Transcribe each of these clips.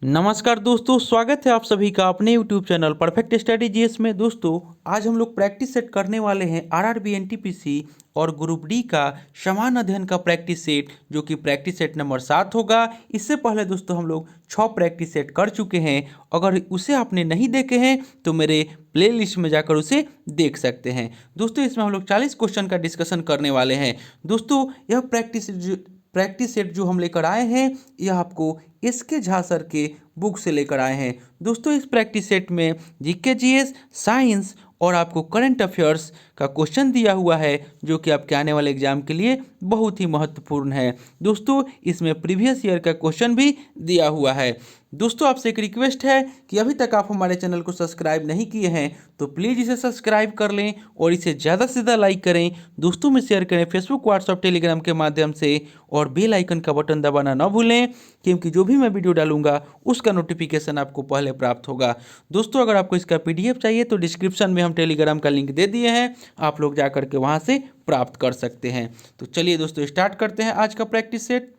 नमस्कार दोस्तों, स्वागत है आप सभी का अपने YouTube channel perfect study GS में। दोस्तों, आज हम लोग प्रैक्टिस सेट करने वाले हैं आरआरबी एनटीपीसी और ग्रुप डी का समान अध्ययन का प्रैक्टिस सेट, जो कि प्रैक्टिस सेट नंबर 7 होगा। इससे पहले दोस्तों हम लोग 6 प्रैक्टिस सेट कर चुके हैं। अगर उसे आपने नहीं देखे हैं तो मेरे प्लेलिस्ट में जाकर उसे देख सकते हैं। दोस्तों, इसमें हम लोग 40 क्वेश्चन का डिस्कशन करने वाले हैं। दोस्तों, यह प्रैक्टिस सेट जो हम लेकर आए हैं, यह आपको इसके झा सर के बुक से लेकर आए हैं। दोस्तों, इस प्रैक्टिस सेट में जीके जीएस, साइंस और आपको करंट अफेयर्स का क्वेश्चन दिया हुआ है, जो कि आपके आने वाले एग्जाम के लिए बहुत ही महत्वपूर्ण है। दोस्तों, इसमें प्रीवियस ईयर का क्वेश्चन भी दिया हुआ है। दोस्तों, आपसे एक रिक्वेस्ट है कि अभी तक आप हमारे चैनल को सब्सक्राइब नहीं किए हैं तो प्लीज़ इसे सब्सक्राइब कर लें और इसे ज़्यादा से ज़्यादा लाइक करें, दोस्तों में शेयर करें, फेसबुक, व्हाट्सएप, टेलीग्राम के माध्यम से, और बेल आइकन का बटन दबाना ना भूलें, क्योंकि जो भी मैं वीडियो डालूंगा उसका नोटिफिकेशन आपको पहले प्राप्त होगा। दोस्तों, अगर आपको इसका पीडीएफ चाहिए तो डिस्क्रिप्शन में हम टेलीग्राम का लिंक दे दिए हैं, आप लोग जा करके वहाँ से प्राप्त कर सकते हैं। तो चलिए दोस्तों, स्टार्ट करते हैं आज का प्रैक्टिस सेट।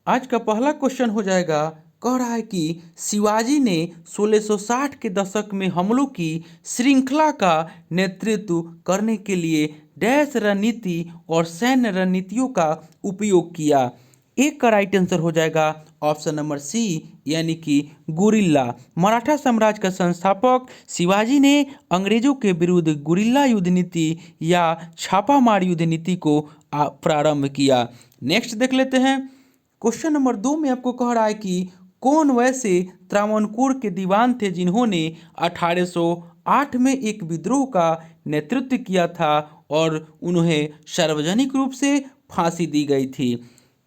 आज का पहला क्वेश्चन हो जाएगा, कह रहा है कि शिवाजी ने 1660 के दशक में हमलों की श्रृंखला का नेतृत्व करने के लिए डैश रणनीति और सैन्य रणनीतियों का उपयोग किया। एक का राइट आंसर हो जाएगा ऑप्शन नंबर सी, यानी कि गुरिल्ला। मराठा साम्राज्य का संस्थापक शिवाजी ने अंग्रेजों के विरुद्ध गुरिल्ला युद्ध नीति या छापामार युद्ध नीति को प्रारंभ किया। नेक्स्ट देख लेते हैं। क्वेश्चन नंबर 2 में आपको कह रहा है कि कौन वैसे त्रावणकोर के दीवान थे जिन्होंने 1808 में एक विद्रोह का नेतृत्व किया था और उन्हें सार्वजनिक रूप से फांसी दी गई थी।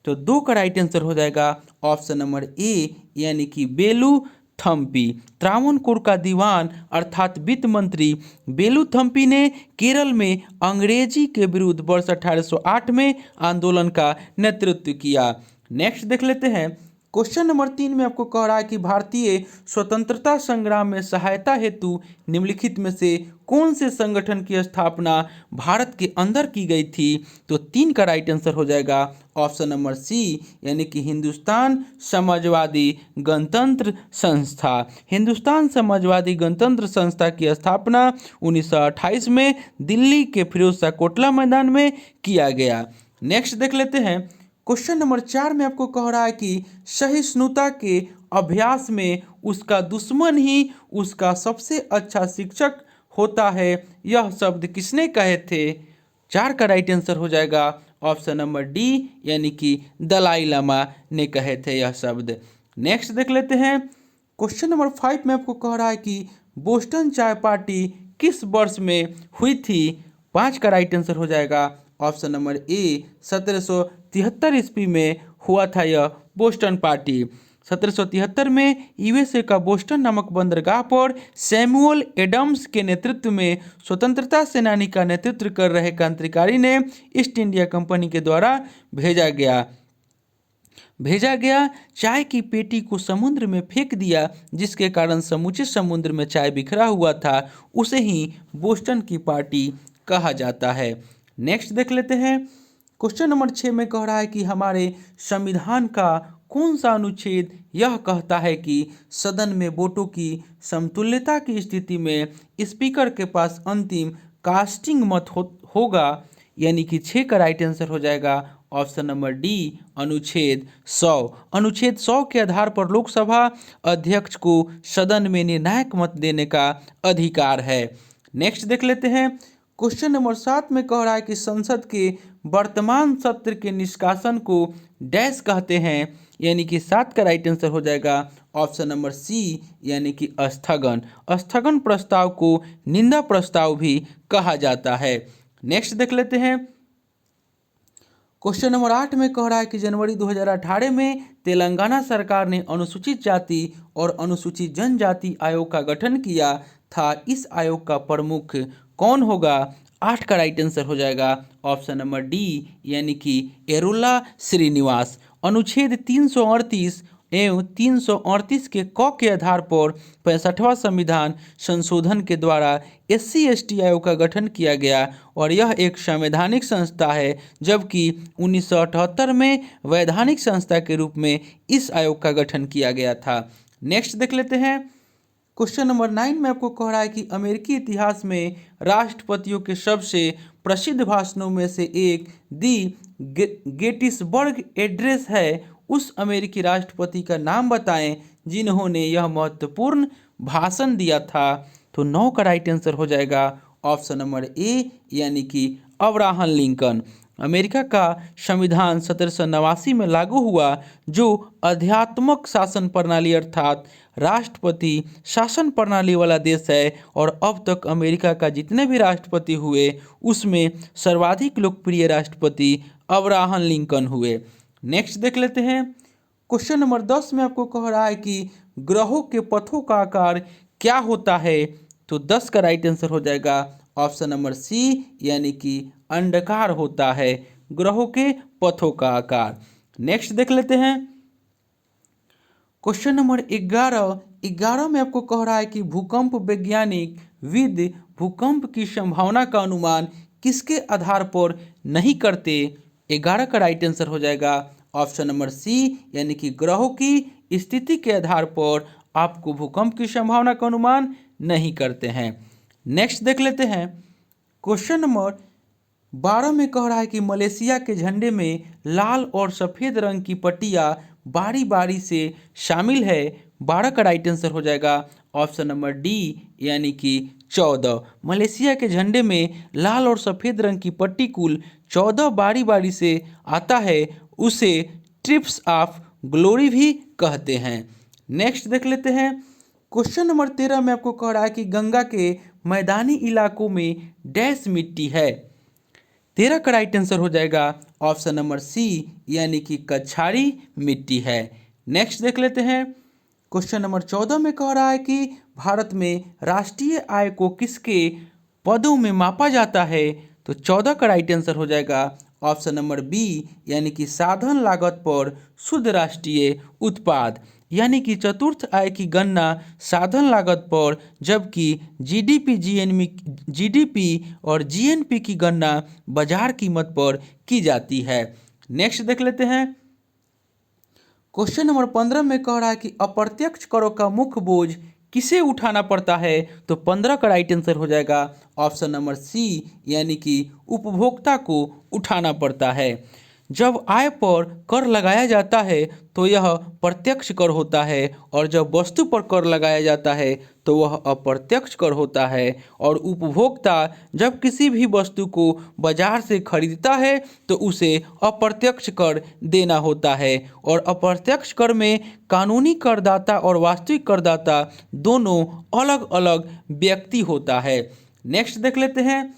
तो 2 का राइट आंसर हो जाएगा ऑप्शन नंबर ए, यानी कि बेलू थम्पी। त्रावणकोर का दीवान अर्थात वित्त मंत्री बेलू थम्पी ने केरल में अंग्रेजी के विरुद्ध वर्ष 1808 में आंदोलन का नेतृत्व किया। नेक्स्ट देख लेते हैं। क्वेश्चन नंबर 3 में आपको कह रहा है कि भारतीय स्वतंत्रता संग्राम में सहायता हेतु निम्नलिखित में से कौन से संगठन की स्थापना भारत के अंदर की गई थी। तो 3 का राइट आंसर हो जाएगा ऑप्शन नंबर सी, यानी कि हिंदुस्तान समाजवादी गणतंत्र संस्था। हिंदुस्तान समाजवादी गणतंत्र संस्था की स्थापना 1928 में दिल्ली के फिरोज शाह कोटला मैदान में किया गया। नेक्स्ट देख लेते हैं। क्वेश्चन नंबर 4 में आपको कह रहा है कि सहिष्णुता के अभ्यास में उसका दुश्मन ही उसका सबसे अच्छा शिक्षक होता है, यह शब्द किसने कहे थे। 4 का राइट आंसर हो जाएगा ऑप्शन नंबर डी, यानी कि दलाई लामा ने कहे थे यह शब्द। नेक्स्ट देख लेते हैं। क्वेश्चन नंबर 5 में आपको कह रहा है कि बोस्टन चाय पार्टी किस वर्ष में हुई थी। 5 का राइट आंसर हो जाएगा ऑप्शन नंबर ए, 1773 ईस्वी में हुआ था यह बोस्टन पार्टी। 1773 में यूएसए का बोस्टन नामक बंदरगाह पर सैमुअल एडम्स के नेतृत्व में स्वतंत्रता सेनानी का नेतृत्व कर रहे क्रांतिकारी ने ईस्ट इंडिया कंपनी के द्वारा भेजा गया चाय की पेटी को समुद्र में फेंक दिया, जिसके कारण समूचे समुद्र में चाय बिखरा हुआ था। उसे ही बोस्टन की पार्टी कहा जाता है। नेक्स्ट देख लेते हैं। क्वेश्चन नंबर 6 में कह रहा है कि हमारे संविधान का कौन सा अनुच्छेद यह कहता है कि सदन में वोटों की समतुल्यता की स्थिति में स्पीकर के पास अंतिम कास्टिंग मत होगा, यानी कि 6 का राइट आंसर हो जाएगा ऑप्शन नंबर डी, अनुच्छेद 100। अनुच्छेद 100 के आधार पर लोकसभा अध्यक्ष को सदन में निर्णायक मत देने का अधिकार है। नेक्स्ट देख लेते हैं। क्वेश्चन नंबर 7 में कह रहा है कि संसद के वर्तमान सत्र के निष्कासन को डैश कहते हैं, यानी कि 7 का राइट आंसर हो जाएगा ऑप्शन नंबर सी, यानी कि स्थगन। स्थगन प्रस्ताव को निंदा प्रस्ताव भी कहा जाता है। नेक्स्ट देख लेते हैं। क्वेश्चन नंबर 8 में कह रहा है कि जनवरी 2018 में तेलंगाना सरकार ने अनुसूचित जाति और अनुसूचित जनजाति आयोग का गठन किया था। इस आयोग का प्रमुख कौन होगा। 8 का राइट आंसर हो जाएगा ऑप्शन नंबर डी, यानी कि येरुला श्रीनिवास। अनुच्छेद 338 एवं 338 के क के आधार पर 65वां संविधान संशोधन के द्वारा SC/ST आयोग का गठन किया गया और यह एक संवैधानिक संस्था है, जबकि 1978 में वैधानिक संस्था के रूप में इस आयोग का गठन किया गया था। नेक्स्ट देख लेते हैं। क्वेश्चन नंबर 9 में आपको कह रहा है कि अमेरिकी इतिहास में राष्ट्रपतियों के सबसे प्रसिद्ध भाषणों में से एक दी गेटिसबर्ग एड्रेस है। उस अमेरिकी राष्ट्रपति का नाम बताएं जिन्होंने यह महत्वपूर्ण भाषण दिया था। तो 9 का राइट आंसर हो जाएगा ऑप्शन नंबर ए, यानी कि अब्राहम लिंकन। अमेरिका का संविधान 1789 में लागू हुआ, जो अध्यात्मक शासन प्रणाली अर्थात राष्ट्रपति शासन प्रणाली वाला देश है। और अब तक अमेरिका का जितने भी राष्ट्रपति हुए उसमें सर्वाधिक लोकप्रिय राष्ट्रपति अब्राहम लिंकन हुए। नेक्स्ट देख लेते हैं। क्वेश्चन नंबर 10 में आपको कह रहा है कि ग्रहों के पथों का आकार क्या होता है। तो 10 का राइट आंसर हो जाएगा ऑप्शन नंबर सी, यानी कि अंडाकार होता है ग्रहों के पथों का आकार। नेक्स्ट देख लेते हैं। क्वेश्चन नंबर 11 में आपको कह रहा है कि भूकंप वैज्ञानिक विद भूकंप की संभावना का अनुमान किसके आधार पर नहीं करते। 11 का राइट आंसर हो जाएगा ऑप्शन नंबर सी, यानी कि ग्रहों की स्थिति के आधार पर आपको भूकंप की संभावना का अनुमान नहीं करते हैं। नेक्स्ट देख लेते हैं। क्वेश्चन नंबर 12 में कह रहा है कि मलेशिया के झंडे में लाल और सफ़ेद रंग की पट्टियाँ बारी बारी से शामिल है। 12 का राइट आंसर हो जाएगा ऑप्शन नंबर डी, यानी कि 14। मलेशिया के झंडे में लाल और सफ़ेद रंग की पट्टी कुल 14 बारी बारी से आता है, उसे ट्रिप्स ऑफ ग्लोरी भी कहते हैं। नेक्स्ट देख लेते हैं। क्वेश्चन नंबर 13 में आपको कह रहा है कि गंगा के मैदानी इलाकों में डैश मिट्टी है। 13 का राइट आंसर हो जाएगा ऑप्शन नंबर सी, यानी कि कछारी मिट्टी है। नेक्स्ट देख लेते हैं। क्वेश्चन नंबर 14 में कह रहा है कि भारत में राष्ट्रीय आय को किसके पदों में मापा जाता है। तो 14 का राइट आंसर हो जाएगा ऑप्शन नंबर बी, यानी कि साधन लागत पर शुद्ध राष्ट्रीय उत्पाद, यानी कि चतुर्थ आय की गणना साधन लागत पर, जबकि जीडीपी और जीएनपी की गणना बाजार कीमत पर की जाती है। नेक्स्ट देख लेते हैं। क्वेश्चन नंबर 15 में कह रहा है कि अप्रत्यक्ष करों का मुख्य बोझ किसे उठाना पड़ता है। तो 15 का राइट आंसर हो जाएगा ऑप्शन नंबर सी, यानी कि उपभोक्ता को उठाना पड़ता है। जब आय पर कर लगाया जाता है तो यह प्रत्यक्ष कर होता है, और जब वस्तु पर कर लगाया जाता है तो वह अप्रत्यक्ष कर होता है। और उपभोक्ता जब किसी भी वस्तु को बाजार से खरीदता है तो उसे अप्रत्यक्ष कर देना होता है। और अप्रत्यक्ष कर में कानूनी करदाता और वास्तविक करदाता दोनों अलग अलग व्यक्ति होता है। नेक्स्ट देख लेते हैं।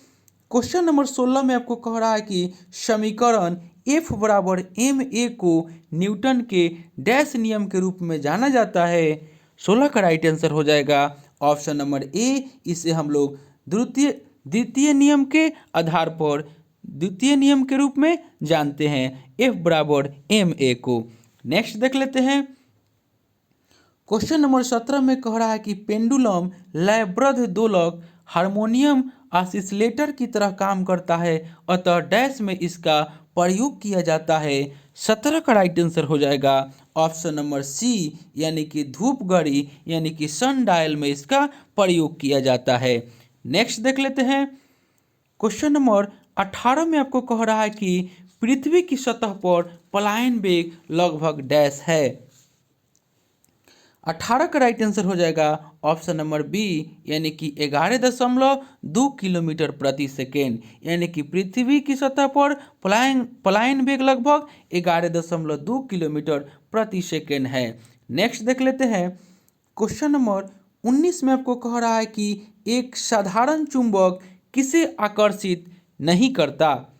क्वेश्चन नंबर 16 में आपको कह रहा है कि समीकरण F बराबर ma को न्यूटन के डैश नियम के रूप में जाना जाता है। 16 का राइट आंसर हो जाएगा ऑप्शन नंबर ए। इसे हम लोग द्वितीय नियम के आधार पर द्वितीय नियम के रूप में जानते हैं, F बराबर ma को। नेक्स्ट देख लेते हैं। क्वेश्चन नंबर 17 में कह रहा है कि पेंडुलम लयबद्ध दोलक हारमोनियम ऑसिलेटर की तरह काम करता है, अतः डैश में इसका प्रयोग किया जाता है। 17 का राइट आंसर हो जाएगा ऑप्शन नंबर सी, यानी कि धूप घड़ी यानी कि सन डायल में इसका प्रयोग किया जाता है। नेक्स्ट देख लेते हैं। क्वेश्चन नंबर 18 में आपको कह रहा है कि पृथ्वी की सतह पर पलायन वेग लगभग डैश है। 18 का राइट आंसर हो जाएगा ऑप्शन नंबर बी, यानी कि 11.2 किलोमीटर प्रति सेकेंड, यानी कि पृथ्वी की सतह पर पलायन वेग लगभग 11.2 किलोमीटर प्रति सेकेंड है। नेक्स्ट देख लेते हैं। क्वेश्चन नंबर 19 में आपको कह रहा है कि एक साधारण चुंबक किसे आकर्षित नहीं करता।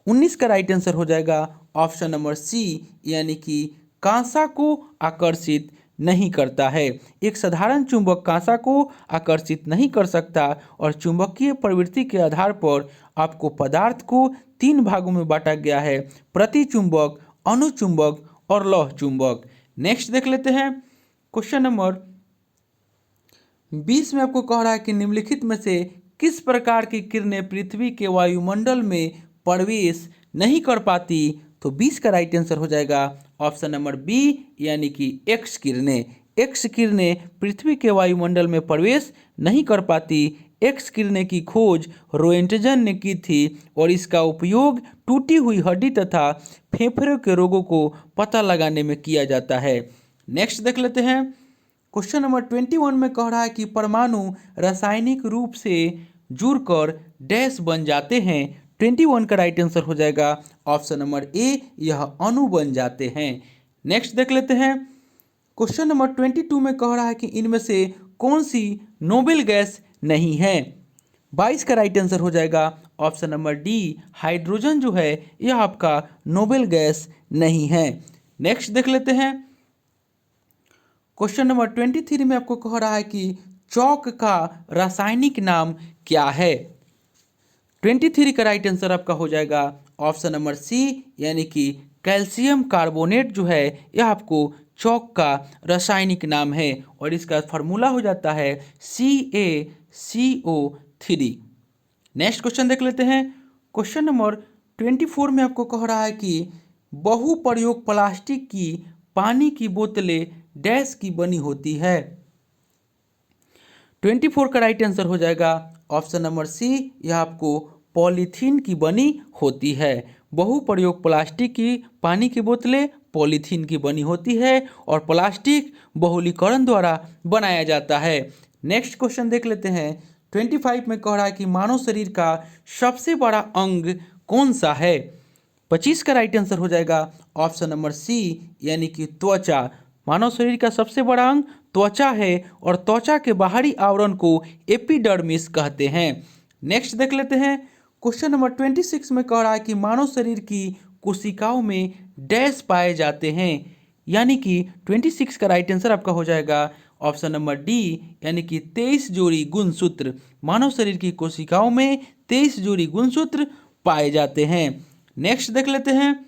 19 का राइट आंसर हो जाएगा ऑप्शन नंबर सी, यानी कि कांसा को आकर्षित नहीं करता है। एक साधारण चुंबक कांसा को आकर्षित नहीं कर सकता। और चुंबकीय प्रवृत्ति के आधार पर आपको पदार्थ को 3 भागों में बांटा गया है, प्रतिचुंबक, अनुचुंबक और लौह चुंबक। नेक्स्ट देख लेते हैं क्वेश्चन नंबर 20 में आपको कह रहा है कि निम्नलिखित में से किस प्रकार की किरणें पृथ्वी के वायुमंडल में प्रवेश नहीं कर पाती। तो 20 का राइट आंसर हो जाएगा ऑप्शन नंबर बी, यानी कि एक्स किरणें। एक्स किरणें पृथ्वी के वायुमंडल में प्रवेश नहीं कर पाती। एक्स किरणें की खोज रोएंटजन ने की थी और इसका उपयोग टूटी हुई हड्डी तथा फेफड़ों के रोगों को पता लगाने में किया जाता है। नेक्स्ट देख लेते हैं क्वेश्चन नंबर 21 में कह रहा है कि परमाणु रासायनिक रूप से जुड़कर डैश बन जाते हैं। 21 का राइट आंसर हो जाएगा ऑप्शन नंबर ए, यह अणु बन जाते हैं। नेक्स्ट देख लेते हैं क्वेश्चन नंबर 22 में कह रहा है कि इनमें से कौन सी नोबेल गैस नहीं है। 22 का राइट आंसर हो जाएगा ऑप्शन नंबर डी, हाइड्रोजन जो है यह आपका नोबेल गैस नहीं है। नेक्स्ट देख लेते हैं क्वेश्चन नंबर 23 में आपको कह रहा है कि चौक का रासायनिक नाम क्या है। 23 का राइट आंसर आपका हो जाएगा ऑप्शन नंबर सी, यानी कि कैल्शियम कार्बोनेट जो है यह आपको चौक का रासायनिक नाम है और इसका फार्मूला हो जाता है CaCO3। नेक्स्ट क्वेश्चन देख लेते हैं क्वेश्चन नंबर 24 में आपको कह रहा है कि बहुप्रयोग प्लास्टिक की पानी की बोतलें डैश की बनी होती है। 24 का राइट आंसर हो जाएगा ऑप्शन नंबर सी, यह आपको पॉलीथीन की बनी होती है। बहुप्रयोग प्लास्टिक की पानी की बोतलें पॉलीथीन की बनी होती है और प्लास्टिक बहुलीकरण द्वारा बनाया जाता है। नेक्स्ट क्वेश्चन देख लेते हैं 25 में कह रहा है कि मानव शरीर का सबसे बड़ा अंग कौन सा है। 25 का राइट आंसर हो जाएगा ऑप्शन नंबर सी, यानी कि त्वचा। मानव शरीर का सबसे बड़ा अंग त्वचा है और त्वचा के बाहरी आवरण को एपिडर्मिस कहते हैं। नेक्स्ट देख लेते हैं क्वेश्चन नंबर 26 में कह रहा है कि मानव शरीर की कोशिकाओं में डैश पाए जाते हैं, यानी कि 26 का राइट आंसर आपका हो जाएगा ऑप्शन नंबर डी, यानी कि 23 जोड़ी गुणसूत्र। मानव शरीर की कोशिकाओं में 23 जोड़ी गुणसूत्र पाए जाते हैं। नेक्स्ट देख लेते हैं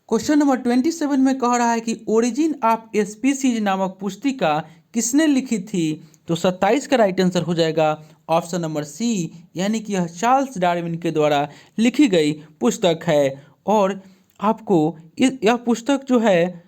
क्वेश्चन नंबर 27 में कह रहा है कि ओरिजिन ऑफ स्पीसीज नामक पुस्तिका किसने लिखी थी। तो 27 का राइट आंसर हो जाएगा ऑप्शन नंबर सी, यानी कि यह चार्ल्स डार्विन के द्वारा लिखी गई पुस्तक है। और आपको यह पुस्तक जो है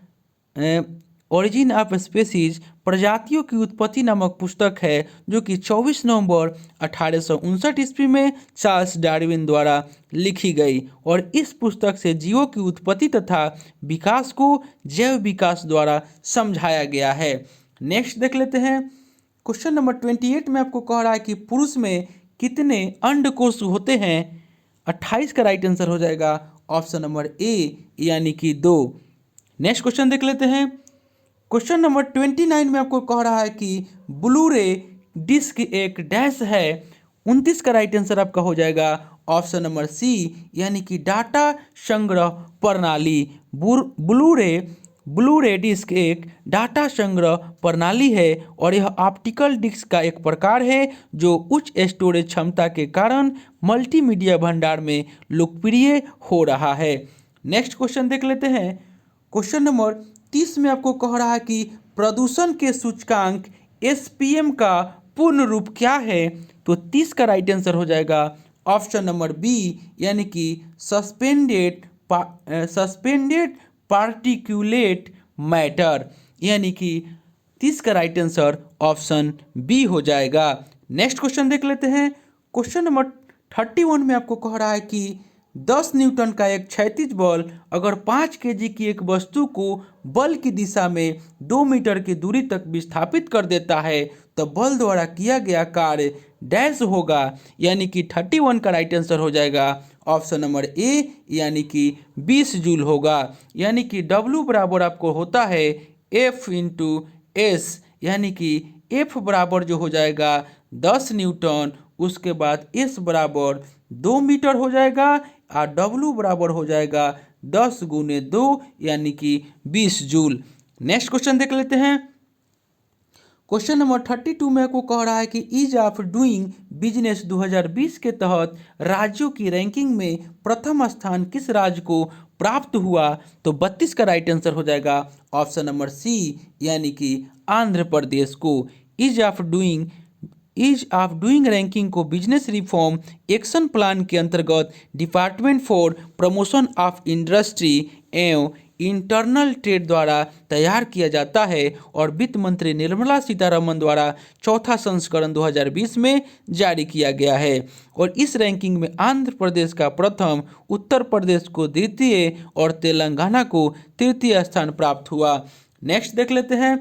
ओरिजिन ऑफ स्पीसीज प्रजातियों की उत्पत्ति नामक पुस्तक है, जो कि 24 नवंबर 1859 ईस्वी में चार्ल्स डार्विन द्वारा लिखी गई और इस पुस्तक से जीवों की उत्पत्ति तथा विकास को जैव विकास द्वारा समझाया गया है। नेक्स्ट देख लेते हैं क्वेश्चन नंबर 28 में आपको कह रहा है कि पुरुष में कितने अंडकोश होते हैं। 28 का राइट आंसर हो जाएगा ऑप्शन नंबर ए, यानी कि 2। नेक्स्ट क्वेश्चन देख लेते हैं क्वेश्चन नंबर 29 में आपको कह रहा है कि ब्लू रे डिस्क एक डैश है। 29 का राइट आंसर आपका हो जाएगा ऑप्शन नंबर सी, यानी कि डाटा संग्रह प्रणाली। ब्लू रे डिस्क एक डाटा संग्रह प्रणाली है और यह ऑप्टिकल डिस्क का एक प्रकार है जो उच्च स्टोरेज क्षमता के कारण मल्टीमीडिया भंडार में लोकप्रिय हो रहा है। नेक्स्ट क्वेश्चन देख लेते हैं क्वेश्चन नंबर 30 में आपको कह रहा है कि प्रदूषण के सूचकांक SPM का पूर्ण रूप क्या है। तो 30 का राइट आंसर हो जाएगा ऑप्शन नंबर बी, यानी कि सस्पेंडेड पार्टिकुलेट मैटर, यानी कि 30 का राइट आंसर ऑप्शन बी हो जाएगा। नेक्स्ट क्वेश्चन देख लेते हैं क्वेश्चन नंबर 31 में आपको कह रहा है कि 10 न्यूटन का एक क्षैतिज बल अगर 5 केजी की एक वस्तु को बल की दिशा में 2 मीटर की दूरी तक विस्थापित कर देता है तो बल द्वारा किया गया कार्य डैश होगा, यानी कि 31 का राइट आंसर हो जाएगा ऑप्शन नंबर ए, यानी कि 20 जूल होगा। यानी कि W बराबर आपको होता है F/S, यानी कि F बराबर जो हो जाएगा 10 न्यूटन, उसके बाद S बराबर 2 मीटर हो जाएगा और W बराबर हो जाएगा 10 गुने 2, यानी कि 20 जूल। नेक्स्ट क्वेश्चन देख लेते हैं क्वेश्चन नंबर 32 में आपको कह रहा है कि ईज ऑफ डूइंग बिजनेस 2020 के तहत राज्यों की रैंकिंग में प्रथम स्थान किस राज्य को प्राप्त हुआ, तो 32 का राइट आंसर हो जाएगा ऑप्शन नंबर सी, यानी कि आंध्र प्रदेश को। ईज ऑफ डूइंग रैंकिंग को बिजनेस रिफॉर्म एक्शन प्लान के अंतर्गत department for promotion of industry एवं इंटरनल ट्रेड द्वारा तैयार किया जाता है और वित्त मंत्री निर्मला सीतारमण द्वारा चौथा संस्करण 2020 में जारी किया गया है। और इस रैंकिंग में आंध्र प्रदेश का प्रथम, उत्तर प्रदेश को द्वितीय और तेलंगाना को तृतीय स्थान प्राप्त हुआ। नेक्स्ट देख लेते हैं।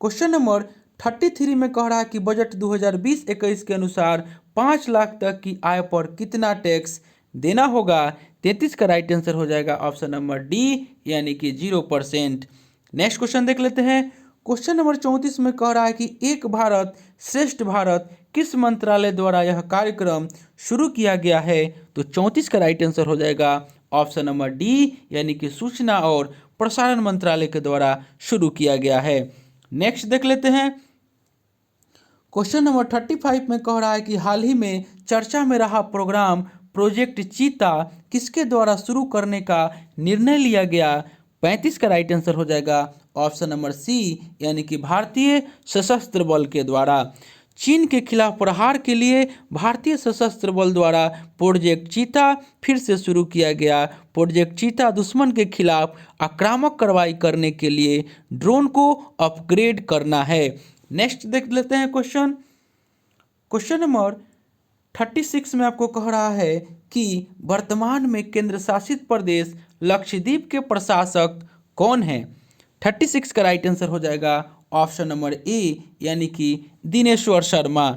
क्वेश्चन नंबर 33 में कह रहा है कि बजट 2020-21 के अनुसार 5 लाख तक की आय पर कितना टैक्स देना होगा। 33 का राइट आंसर हो जाएगा ऑप्शन नंबर डी, यानी कि 0%। नेक्स्ट क्वेश्चन देख लेते हैं। क्वेश्चन नंबर 34 में कह रहा है कि एक भारत श्रेष्ठ भारत किस मंत्रालय द्वारा यह कार्यक्रम शुरू किया गया है। तो 34 का राइट आंसर हो जाएगा ऑप्शन नंबर डी, यानी कि सूचना और प्रसारण मंत्रालय के द्वारा शुरू किया गया है। नेक्स्ट देख लेते हैं। क्वेश्चन नंबर 35 में कह रहा है कि हाल ही में चर्चा में रहा प्रोग्राम प्रोजेक्ट चीता किसके द्वारा शुरू करने का निर्णय लिया गया। 35 का राइट आंसर हो जाएगा ऑप्शन नंबर सी, यानी कि भारतीय सशस्त्र बल के द्वारा। चीन के खिलाफ प्रहार के लिए भारतीय सशस्त्र बल द्वारा प्रोजेक्ट चीता फिर से शुरू किया गया। प्रोजेक्ट चीता दुश्मन के खिलाफ आक्रामक कार्रवाई करने के लिए ड्रोन को अपग्रेड करना है। नेक्स्ट देख लेते हैं क्वेश्चन नंबर 36 में आपको कह रहा है कि वर्तमान में केंद्र शासित प्रदेश लक्षद्वीप के प्रशासक कौन है। 36 का राइट आंसर हो जाएगा ऑप्शन नंबर ए, यानी कि दिनेश्वर शर्मा।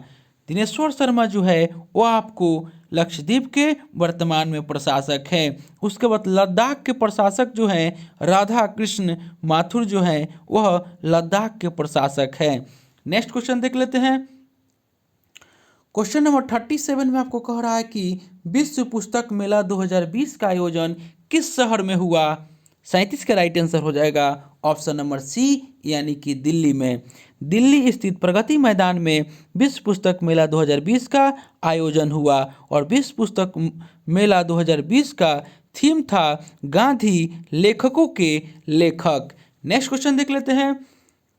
दिनेश्वर शर्मा जो है वो आपको लक्षद्वीप के वर्तमान में प्रशासक हैं। उसके बाद लद्दाख के प्रशासक जो हैं राधा कृष्ण माथुर जो हैं वह लद्दाख के प्रशासक हैं। नेक्स्ट क्वेश्चन देख लेते हैं। क्वेश्चन नंबर 37 में आपको कह रहा है कि विश्व पुस्तक मेला 2020 का आयोजन किस शहर में हुआ। 37 का राइट आंसर हो जाएगा ऑप्शन नंबर सी, यानी कि दिल्ली में। दिल्ली स्थित प्रगति मैदान में विश्व पुस्तक मेला 2020 का आयोजन हुआ और विश्व पुस्तक मेला 2020 का थीम था गांधी लेखकों के लेखक। नेक्स्ट क्वेश्चन देख लेते हैं।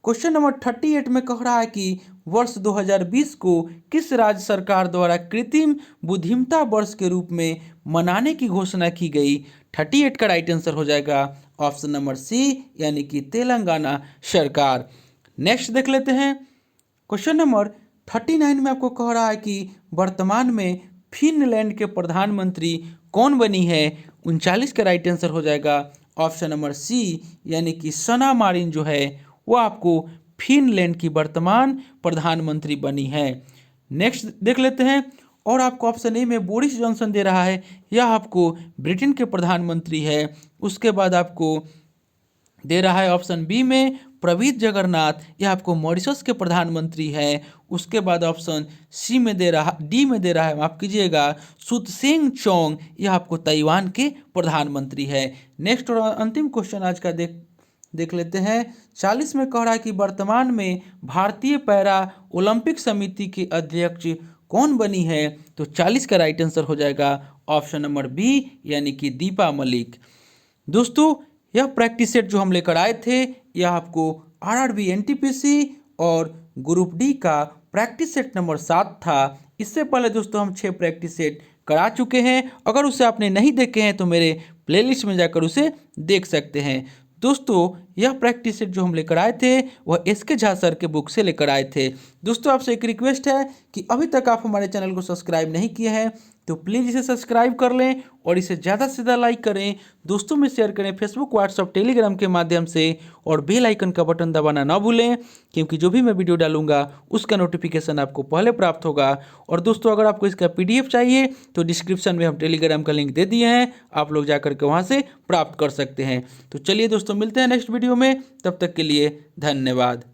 क्वेश्चन नंबर 38 में कह रहा है कि वर्ष 2020 को किस राज्य सरकार द्वारा कृत्रिम बुद्धिमत्ता वर्ष के रूप में मनाने की घोषणा की गई। 38 का राइट आंसर हो जाएगा ऑप्शन नंबर सी, यानी कि तेलंगाना सरकार। नेक्स्ट देख लेते हैं। क्वेश्चन नंबर 39 में आपको कह रहा है कि वर्तमान में फिनलैंड के प्रधानमंत्री कौन बनी है। 39 का राइट आंसर हो जाएगा ऑप्शन नंबर सी, यानी कि सना मारिन जो है वो आपको फिनलैंड की वर्तमान प्रधानमंत्री बनी है। नेक्स्ट देख लेते हैं। और आपको ऑप्शन ए में बोरिस जॉनसन दे रहा है, यह आपको ब्रिटेन के प्रधानमंत्री है। उसके बाद आपको दे रहा है ऑप्शन बी में प्रवीण जगन्नाथ, यह आपको मॉरिशस के प्रधानमंत्री है। उसके बाद ऑप्शन डी में दे रहा है माफ कीजिएगा सुतसेंग चोंग, यह आपको ताइवान के प्रधानमंत्री है। नेक्स्ट और अंतिम क्वेश्चन आज का देख लेते हैं। 40 में कह रहा है कि वर्तमान में भारतीय पैरा ओलंपिक समिति के अध्यक्ष कौन बनी है। तो 40 का राइट आंसर हो जाएगा ऑप्शन नंबर बी, यानी कि दीपा मलिक। दोस्तों यह प्रैक्टिस सेट जो हम लेकर आए थे यह आपको आरआरबी एनटीपीसी और ग्रुप डी का प्रैक्टिस सेट नंबर 7 था। इससे पहले दोस्तों हम 6 प्रैक्टिस सेट करा चुके हैं। अगर उसे आपने नहीं देखे हैं तो मेरे प्लेलिस्ट में जाकर उसे देख सकते हैं। दोस्तों यह प्रैक्टिस सेट जो हम लेकर आए थे वह एसके झा सर के बुक से लेकर आए थे। दोस्तों आपसे एक रिक्वेस्ट है कि अभी तक आप हमारे चैनल को सब्सक्राइब नहीं किए हैं तो प्लीज़ इसे सब्सक्राइब कर लें और इसे ज़्यादा से ज़्यादा लाइक करें, दोस्तों में शेयर करें फेसबुक, व्हाट्सएप, टेलीग्राम के माध्यम से, और बेल आइकन का बटन दबाना ना भूलें क्योंकि जो भी मैं वीडियो डालूंगा उसका नोटिफिकेशन आपको पहले प्राप्त होगा। और दोस्तों अगर आपको इसका PDF चाहिए तो डिस्क्रिप्शन में हम टेलीग्राम का लिंक दे दिए हैं, आप लोग जाकर के वहाँ से प्राप्त कर सकते हैं। तो चलिए दोस्तों मिलते हैं नेक्स्ट वीडियो में, तब तक के लिए धन्यवाद।